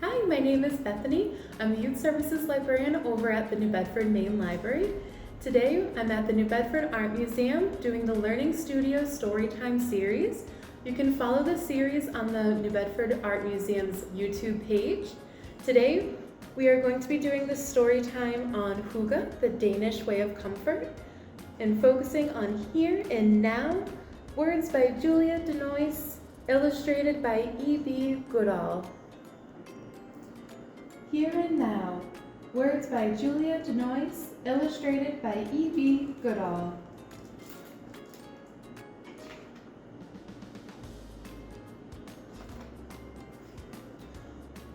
Hi, my name is Bethany. I'm a Youth Services Librarian over at the New Bedford Main Library. Today, I'm at the New Bedford Art Museum doing the Learning Studio Storytime series. You can follow the series on the New Bedford Art Museum's YouTube page. Today, we are going to be doing the story time on Hygge, the Danish way of comfort, and focusing on Here and Now, words by Julia Denoise, illustrated by E.B. Goodall. Here and Now, words by Julia Denoise, illustrated by E.B. Goodall.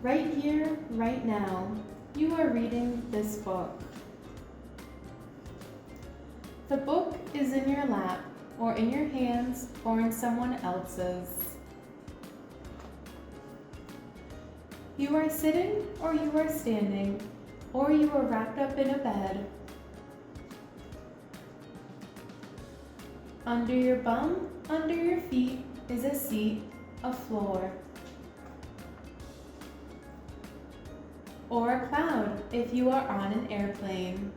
Right here, right now, you are reading this book. The book is in your lap, or in your hands, or in someone else's. You are sitting, or you are standing, or you are wrapped up in a bed. Under your bum, under your feet, is a seat, a floor. Or a cloud, if you are on an airplane.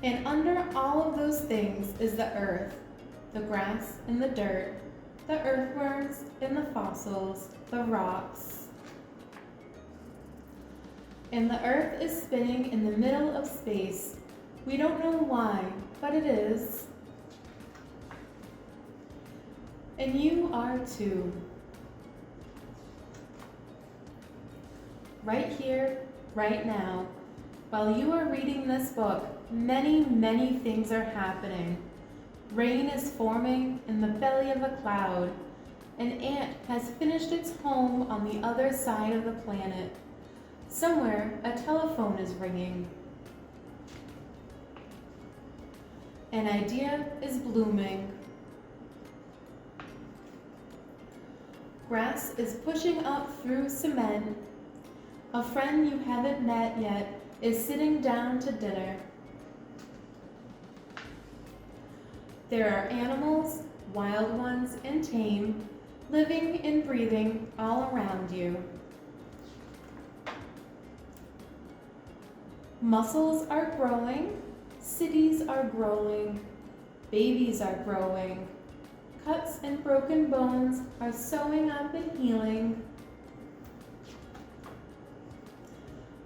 And under all of those things is the earth, the grass and the dirt, the earthworms and the fossils, the rocks. And the earth is spinning in the middle of space. We don't know why, but it is. And you are too. Right here, right now, while you are reading this book, many, many things are happening. Rain is forming in the belly of a cloud. An ant has finished its home on the other side of the planet. Somewhere, a telephone is ringing. An idea is blooming. Grass is pushing up through cement. A friend you haven't met yet is sitting down to dinner. There are animals, wild ones and tame, living and breathing all around you. Muscles are growing, cities are growing, babies are growing, cuts and broken bones are sewing up and healing.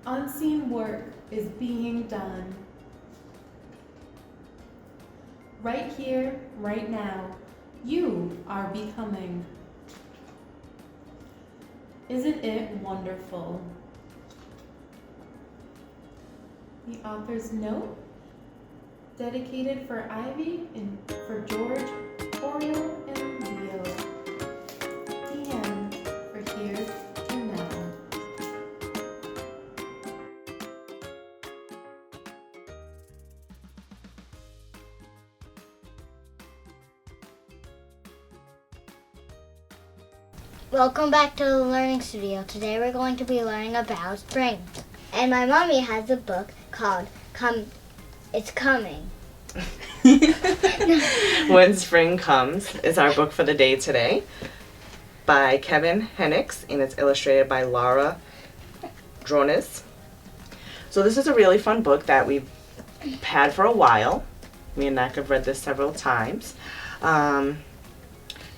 Unseen work is being done. Right here, right now, you are becoming. Isn't it wonderful? The author's note, dedicated for Ivy and for George, Oriole, and Leo. The end for Here and Now. Welcome back to the Learning Studio. Today we're going to be learning about spring. And my mommy has a book called It's Coming. When Spring Comes is our book for the day today by Kevin Hennix, and it's illustrated by Laura Drones. So this is a really fun book that we've had for a while. Me and Naka have read this several times.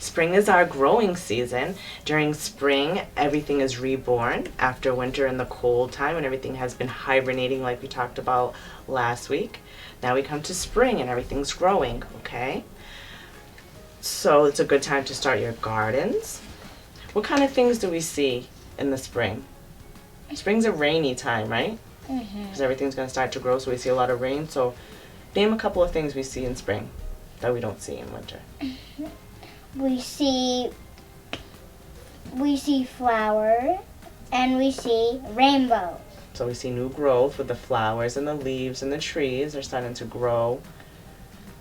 Spring is our growing season. During spring, everything is reborn after winter and the cold time, and everything has been hibernating like we talked about last week. Now we come to spring and everything's growing, okay? So it's a good time to start your gardens. What kind of things do we see in the spring? Spring's a rainy time, right? Because everything's going to start to grow, so we see a lot of rain. So name a couple of things we see in spring that we don't see in winter. We see flowers and we see rainbows. So we see new growth with the flowers and the leaves and the trees are starting to grow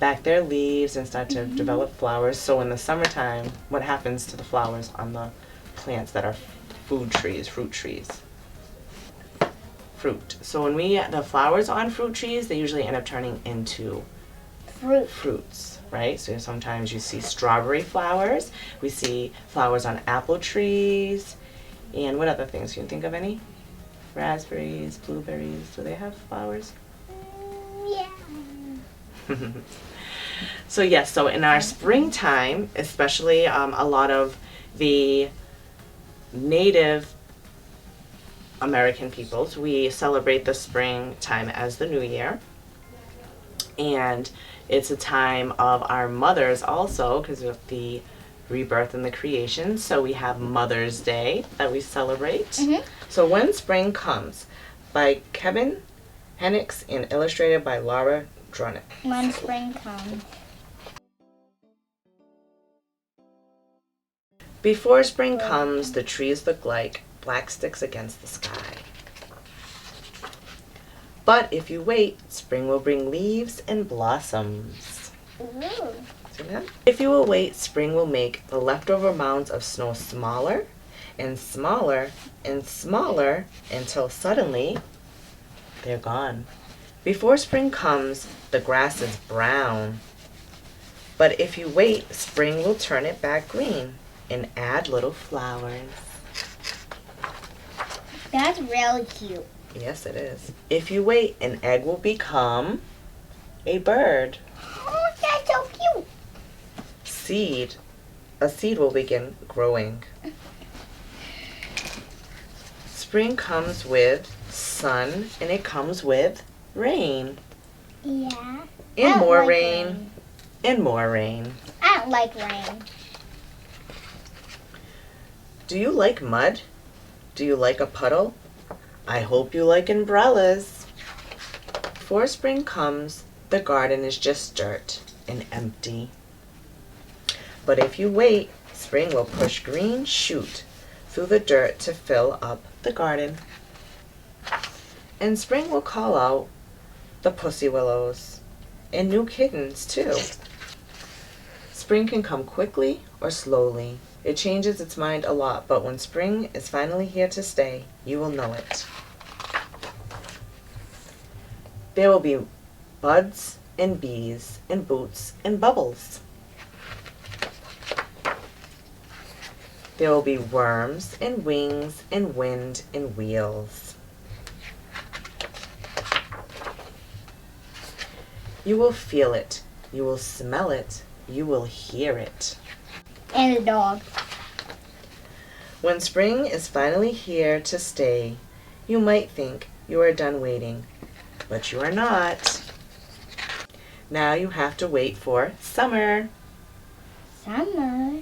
back their leaves and start to develop flowers. So in the summertime, what happens to the flowers on the plants that are fruit trees? Fruit. So when the flowers on fruit trees, they usually end up turning into fruits, right? So sometimes you see strawberry flowers. We see flowers on apple trees And what other things? Can you think of any? Raspberries, blueberries, do they have flowers? Yeah. So yes, so in our springtime, especially a lot of the Native American peoples, we celebrate the springtime as the new year. And it's a time of our mothers also, because of the rebirth and the creation. So we have Mother's Day that we celebrate. Mm-hmm. So When Spring Comes by Kevin Hennix and illustrated by Laura Dronick. When spring comes. Before spring comes, the trees look like black sticks against the sky. But if you wait, spring will bring leaves and blossoms. Ooh. See that? If you will wait, spring will make the leftover mounds of snow smaller and smaller and smaller until suddenly they're gone. Before spring comes, the grass is brown. But if you wait, spring will turn it back green and add little flowers. That's really cute. Yes, it is. If you wait, an egg will become a bird. Oh, that's so cute. A seed will begin growing. Spring comes with sun and it comes with rain. Yeah. And I don't more like rain. And more rain. I don't like rain. Do you like mud? Do you like a puddle? I hope you like umbrellas. Before spring comes, the garden is just dirt and empty. But if you wait, spring will push green shoot through the dirt to fill up the garden. And spring will call out the pussy willows and new kittens too. Spring can come quickly or slowly. It changes its mind a lot, but when spring is finally here to stay, you will know it. There will be buds and bees and boots and bubbles. There will be worms and wings and wind and wheels. You will feel it. You will smell it. You will hear it. And a dog. When spring is finally here to stay, you might think you are done waiting, but you are not. Now you have to wait for summer. Summer.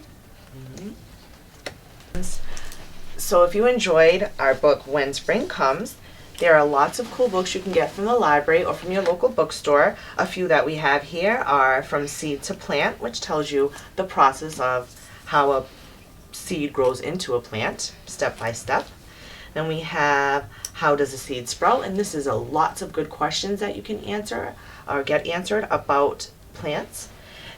So if you enjoyed our book, When Spring Comes, there are lots of cool books you can get from the library or from your local bookstore. A few that we have here are From Seed to Plant, which tells you the process of how a seed grows into a plant, step by step. Then we have How Does a Seed Sprout? And this is lots of good questions that you can answer or get answered about plants.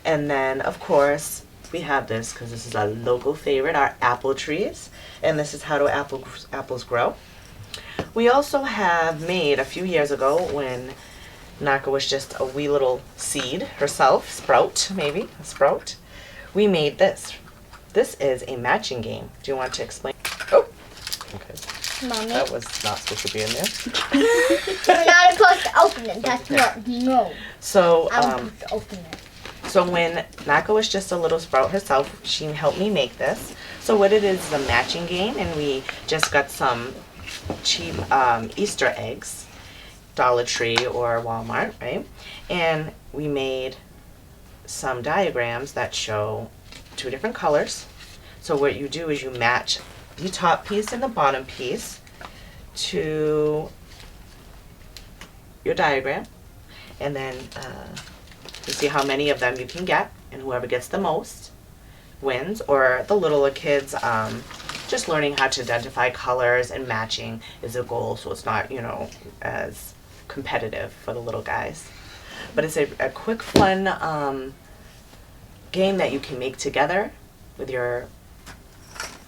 And then, of course, we have this because this is a local favorite, our apple trees. And this is How Do Apples Grow? We also have made a few years ago when Naka was just a wee little seed herself, sprout, maybe, a sprout. We made this. This is a matching game. Do you want to explain? Oh, okay. Mommy. That was not supposed to be in there. You're not supposed to open it. That's not, no. So, I'm supposed to open it. so when Naka was just a little sprout herself, she helped me make this. So what it is a matching game, and we just got some cheap Easter eggs, Dollar Tree or Walmart, right? And we made some diagrams that show two different colors. So what you do is you match the top piece and the bottom piece to your diagram, and then you see how many of them you can get, and whoever gets the most wins. Or the littler kids, just learning how to identify colors and matching is a goal, so it's not, you know, as competitive for the little guys. But it's a quick, fun game that you can make together with your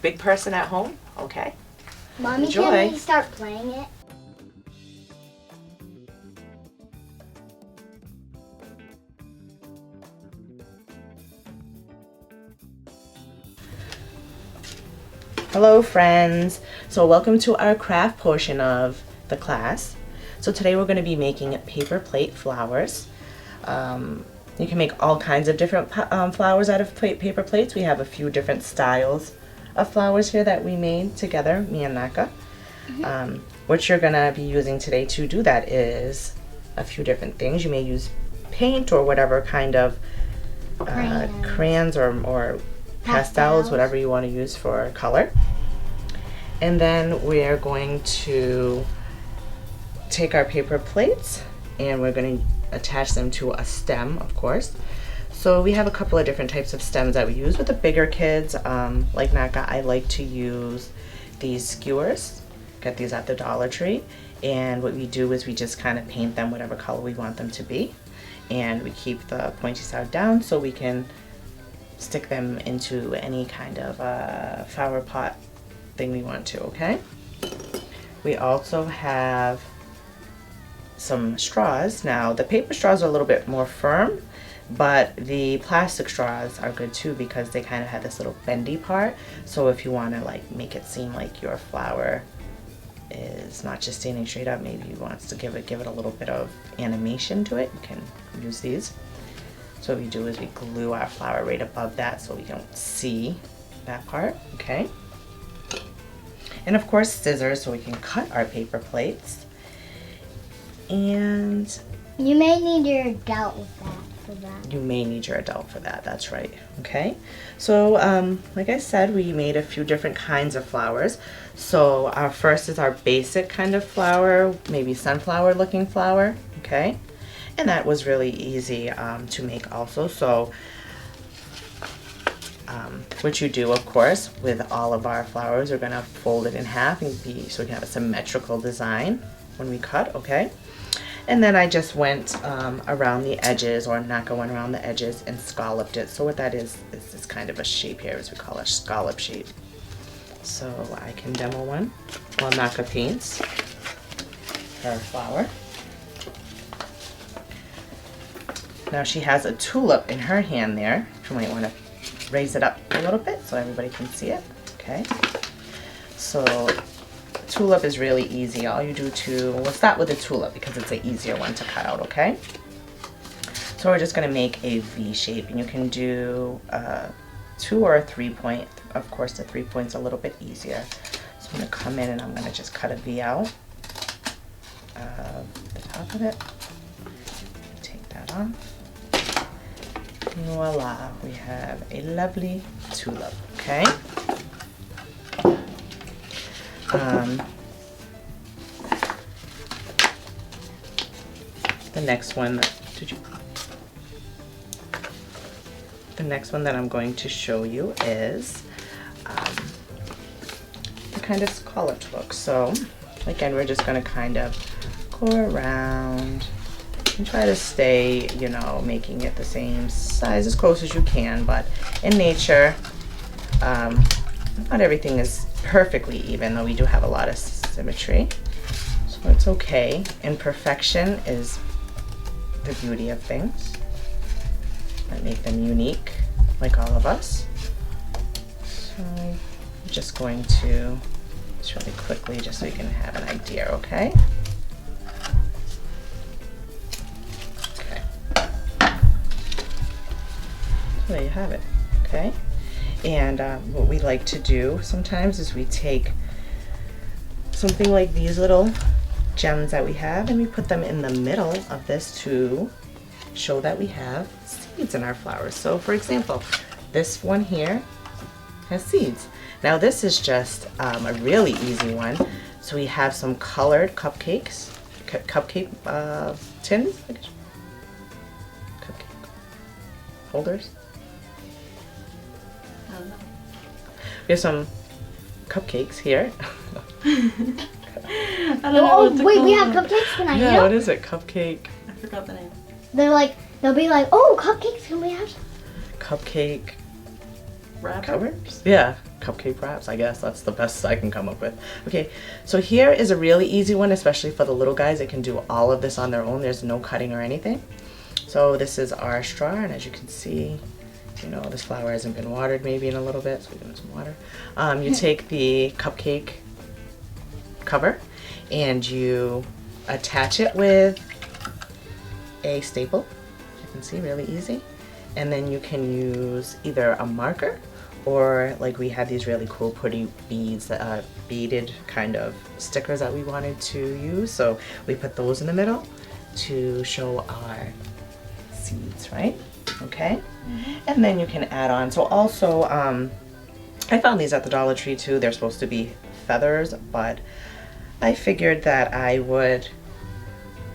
big person at home. Okay? Mommy, Enjoy. can we start playing it? Hello friends! So welcome to our craft portion of the class. So today we're going to be making paper plate flowers. You can make all kinds of different flowers out of paper plates. We have a few different styles of flowers here that we made together, me and Naka. What you're going to be using today to do that is a few different things. You may use paint or whatever kind of crayons or pastels, whatever you want to use for color. And then we're going to take our paper plates and we're going to attach them to a stem, of course. So we have a couple of different types of stems that we use with the bigger kids. Like Naka, I like to use these skewers. Get these at the Dollar Tree. And what we do is we just kind of paint them whatever color we want them to be. And we keep the pointy side down so we can stick them into any kind of flower pot thing we want to, okay? We also have some straws. Now the paper straws are a little bit more firm, but the plastic straws are good too because they kind of have this little bendy part. So if you want to like make it seem like your flower is not just standing straight up, maybe you want to give it a little bit of animation to it, you can use these. So what we do is we glue our flower right above that so we don't see that part, okay? And of course scissors so we can cut our paper plates. And you may need your adult with that. You may need your adult for that, that's right, okay? So like I said, we made a few different kinds of flowers. So our first is our basic kind of flower, maybe sunflower looking flower, okay? And that was really easy to make also. So what you do, of course, with all of our flowers, we're gonna fold it in half and so we can have a symmetrical design when we cut, okay? And then I just went around the edges, or Naka went around the edges and scalloped it. So what that is this kind of a shape here, as we call it, a scallop shape. So I can demo one while Naka paints her flower. Now she has a tulip in her hand there. You might want to raise it up a little bit so everybody can see it. Okay. So tulip is really easy. All you do we'll start with the tulip because it's an easier one to cut out, okay? So we're just going to make a V shape, and you can do 2 or a 3-point. Of course, the 3-point's a little bit easier. So I'm going to come in and I'm going to just cut a V out the top of it. Take that off. Voila, we have a lovely tulip, okay? The next one that I'm going to show you is the kind of scalloped look. So again, we're just going to kind of go around and try to stay, you know, making it the same size as close as you can, but in nature, not everything is perfectly even, though we do have a lot of symmetry, so it's okay. Imperfection is the beauty of things that make them unique, like all of us. So I'm just going to just really quickly, just so you can have an idea, okay? So there you have it, okay? And what we like to do sometimes is we take something like these little gems that we have and we put them in the middle of this to show that we have seeds in our flowers. So for example, this one here has seeds. Now this is just a really easy one. So we have some colored cupcake tins, I guess. Cupcake holders. We have some cupcakes here. I don't know. Wait, we have cupcakes? Can I eat them? Yeah, what is it? Cupcake. I forgot the name. They'll be like, oh, cupcakes, can we have some? Cupcake Wrappers? covers? Yeah, cupcake wraps, I guess. That's the best I can come up with. Okay, so here is a really easy one, especially for the little guys. They can do all of this on their own. There's no cutting or anything. So this is our straw, and as you can see, You know, this flower hasn't been watered maybe in a little bit, so we're doing some water. You take the cupcake cover and you attach it with a staple. As you can see, really easy. And then you can use either a marker or like we had these really cool pretty beads, beaded kind of stickers that we wanted to use. So we put those in the middle to show our seeds, right? Okay. And then you can add on. So also, I found these at the Dollar Tree too. They're supposed to be feathers, but I figured that I would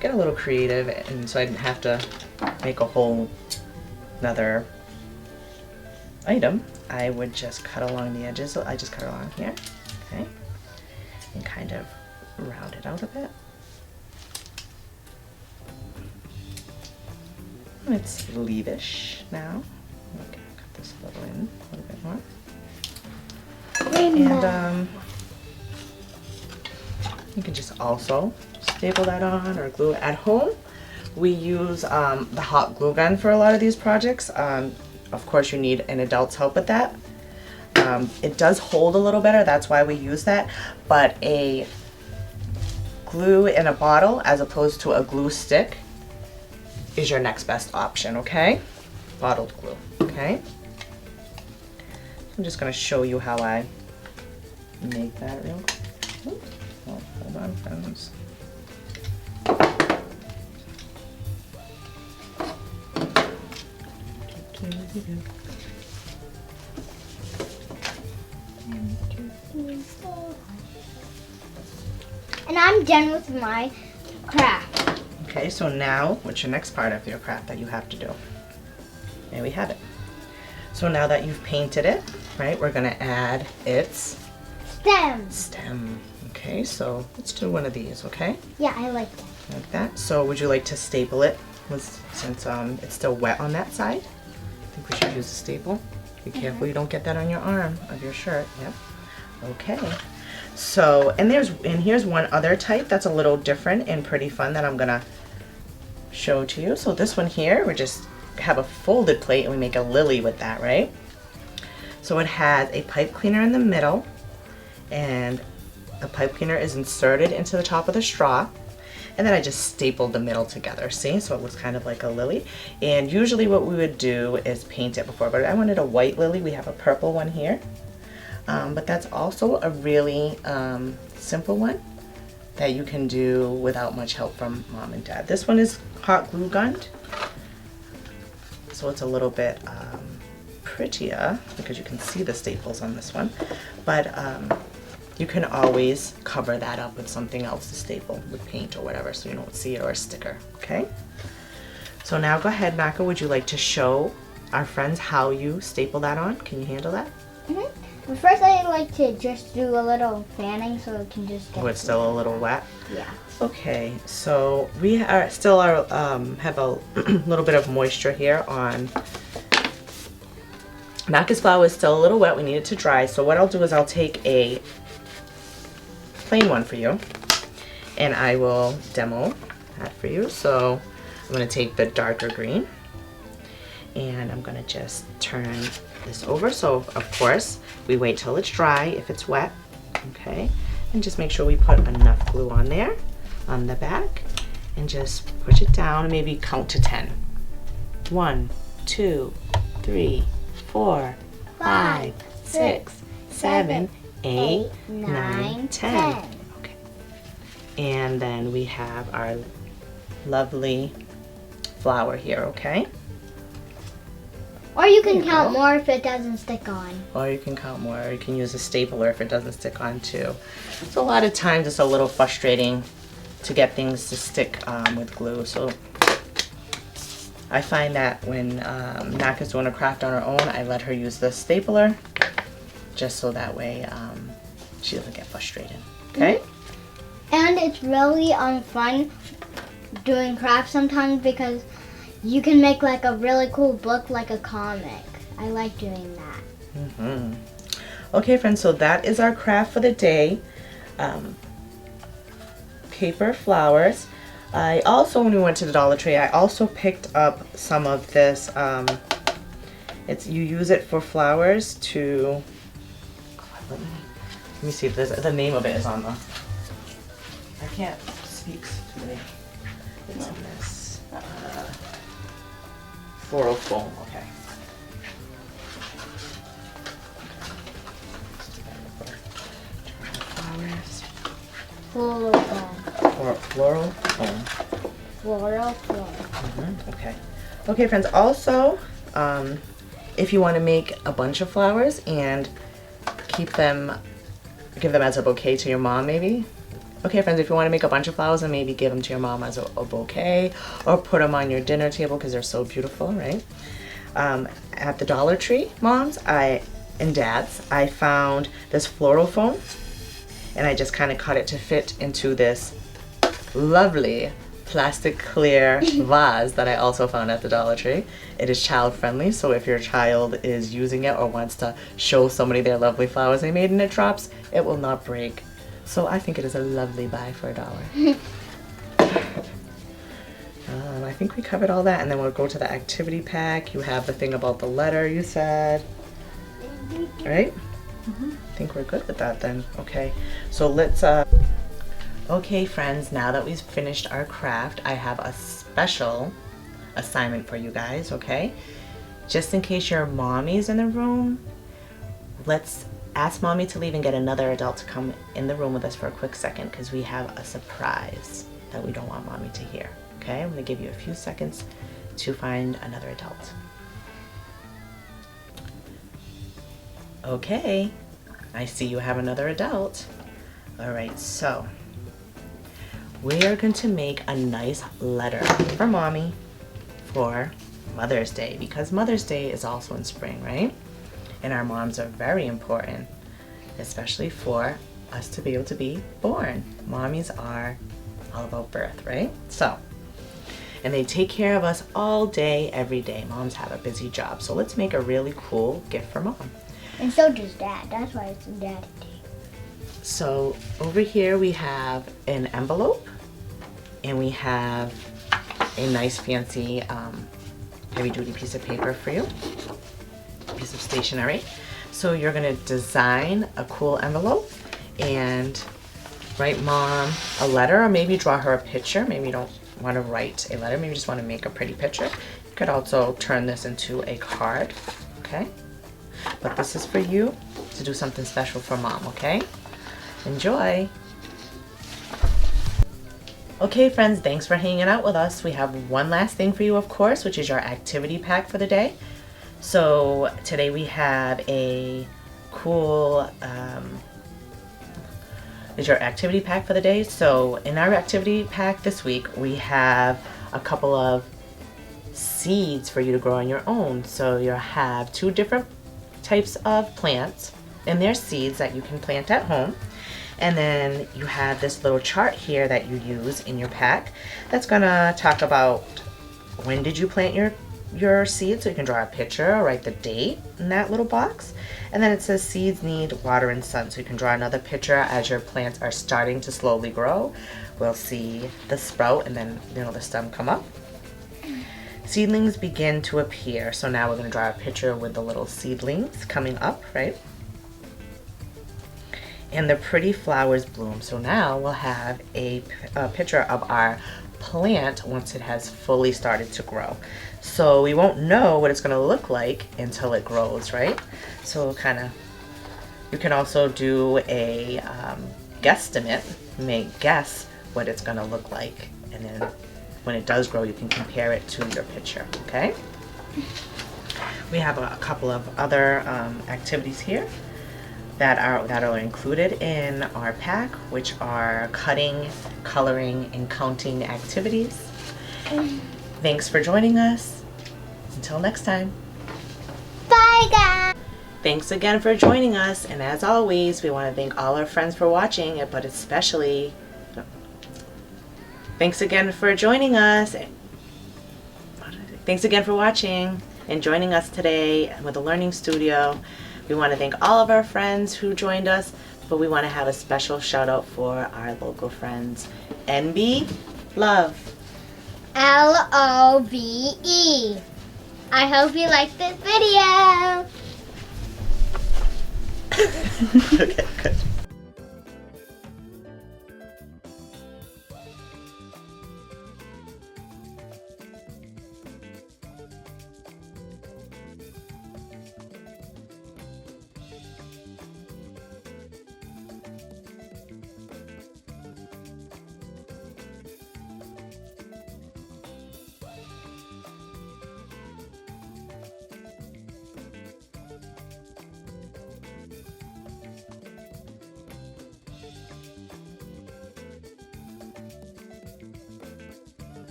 get a little creative, and so I didn't have to make a whole another item. I would just cut along the edges. So I just cut along here, okay, and kind of round it out a bit. It's leavish now. Okay, cut this a little in, a little bit more. And you can just also staple that on or glue it. At home, we use the hot glue gun for a lot of these projects. Of course, you need an adult's help with that. It does hold a little better, that's why we use that. But a glue in a bottle as opposed to a glue stick is your next best option, okay? Bottled glue, okay? I'm just gonna show you how I make that real quick. Oh, hold on, friends. And I'm done with my craft. Okay, so now, what's your next part of your craft that you have to do? There we have it. So now that you've painted it, right, we're gonna add its stem. Okay, so let's do one of these, okay? Yeah, I like that. Like that. So would you like to staple it since it's still wet on that side? I think we should use a staple. Be careful you don't get that on your arm of your shirt. Yep. Okay. So, and here's one other type that's a little different and pretty fun that I'm gonna show to you. So this one here, we just have a folded plate and we make a lily with that, right? So it has a pipe cleaner in the middle, and the pipe cleaner is inserted into the top of the straw, and then I just stapled the middle together, see? So it looks kind of like a lily. And usually what we would do is paint it before, but I wanted a white lily. We have a purple one here. But that's also a really simple one that you can do without much help from mom and dad. This one is hot glue gunned, so it's a little bit prettier because you can see the staples on this one. But you can always cover that up with something else to staple, with paint or whatever, so you don't see it, or a sticker, okay? So now go ahead, Naka, would you like to show our friends how you staple that on? Can you handle that? Mm-hmm. But first I like to just do a little fanning so it can just get... Oh, it's still a little wet? Yeah. Okay, so we are still have a little bit of moisture here on Naka's flower. Is still a little wet. We need it to dry. So what I'll do is I'll take a plain one for you, and I will demo that for you. So I'm going to take the darker green, and I'm going to just turn this over. So of course we wait till it's dry if it's wet, okay, and just make sure we put enough glue on there on the back and just push it down and maybe count to 10. 1, 2, 3, 4, 5, 6, 7, 8, 9, 10. Okay. And then we have our lovely flower here, okay? Or you can count more if it doesn't stick on. Or you can count more, or you can use a stapler if it doesn't stick on too. So a lot of times it's a little frustrating to get things to stick with glue. So I find that when Naka's doing a craft on her own, I let her use the stapler just so that way she doesn't get frustrated, okay? And it's really fun doing crafts sometimes because you can make like a really cool book, like a comic. I like doing that. Okay, friends, so that is our craft for the day. Paper flowers. I also, when we went to the Dollar Tree, I also picked up some of this. You use it for flowers to. Let me see if the name of it is on the. I can't speak today. It's in this floral foam. Okay. Flowers. Floral foam. Floral foam. Floral foam. Okay. Okay, friends. Also, if you want to make a bunch of flowers and give them as a bouquet to your mom, maybe. Okay, friends, if you want to make a bunch of flowers and maybe give them to your mom as a bouquet, or put them on your dinner table because they're so beautiful, right? At the Dollar Tree, moms and dads, I found this floral foam, and I just kind of cut it to fit into this lovely plastic clear vase that I also found at the Dollar Tree. It is child friendly, so if your child is using it or wants to show somebody their lovely flowers they made and it drops, it will not break. So I think it is a lovely buy for $1. I think we covered all that, and then we'll go to the activity pack. You have the thing about the letter you said, right? I think we're good with that then. Okay, so let's okay, friends, now that we've finished our craft, I have a special assignment for you guys, okay? Just in case your mommy's in the room, let's ask mommy to leave and get another adult to come in the room with us for a quick second, because we have a surprise that we don't want mommy to hear, okay? I'm gonna give you a few seconds to find another adult. Okay, I see you have another adult. All right, so we are going to make a nice letter for mommy for Mother's Day, because Mother's Day is also in spring, right? And our moms are very important, especially for us to be able to be born. Mommies are all about birth, right? So, and they take care of us all day, every day. Moms have a busy job, so let's make a really cool gift for mom. And so does Dad. That's why it's a Daddy Day. So over here we have an envelope, and we have a nice fancy heavy duty piece of paper for you, a piece of stationery. So you're gonna design a cool envelope and write mom a letter, or maybe draw her a picture. Maybe you don't want to write a letter, maybe you just want to make a pretty picture. You could also turn this into a card, okay? But this is for you to do something special for mom, okay? Enjoy. Okay, friends, thanks for hanging out with us. We have one last thing for you, of course, which is your activity pack for the day. So today we have a cool, is your activity pack for the day. So in our activity pack this week, we have a couple of seeds for you to grow on your own. So you'll have 2 different types of plants, and they're seeds that you can plant at home. And then you have this little chart here that you use in your pack that's gonna talk about when did you plant your seeds, so you can draw a picture or write the date in that little box. And then it says seeds need water and sun, so you can draw another picture as your plants are starting to slowly grow. We'll see the sprout and then the stem come up. Seedlings begin to appear, so now we're going to draw a picture with the little seedlings coming up, right? And the pretty flowers bloom. So now we'll have a picture of our plant once it has fully started to grow. So we won't know what it's going to look like until it grows, right? So you can also do a guesstimate. You may guess what it's going to look like, and then when it does grow, you can compare it to your picture, okay? We have a couple of other activities here that are included in our pack, which are cutting, coloring, and counting activities. Thanks for joining us. Until next time. Bye, guys. Thanks again for joining us, and as always, we want to thank all our friends for watching, but especially thanks again for joining us. Thanks again for watching and joining us today with the Learning Studio. We want to thank all of our friends who joined us, but we want to have a special shout out for our local friends. NB Love. LOVE. I hope you like this video. Okay, good.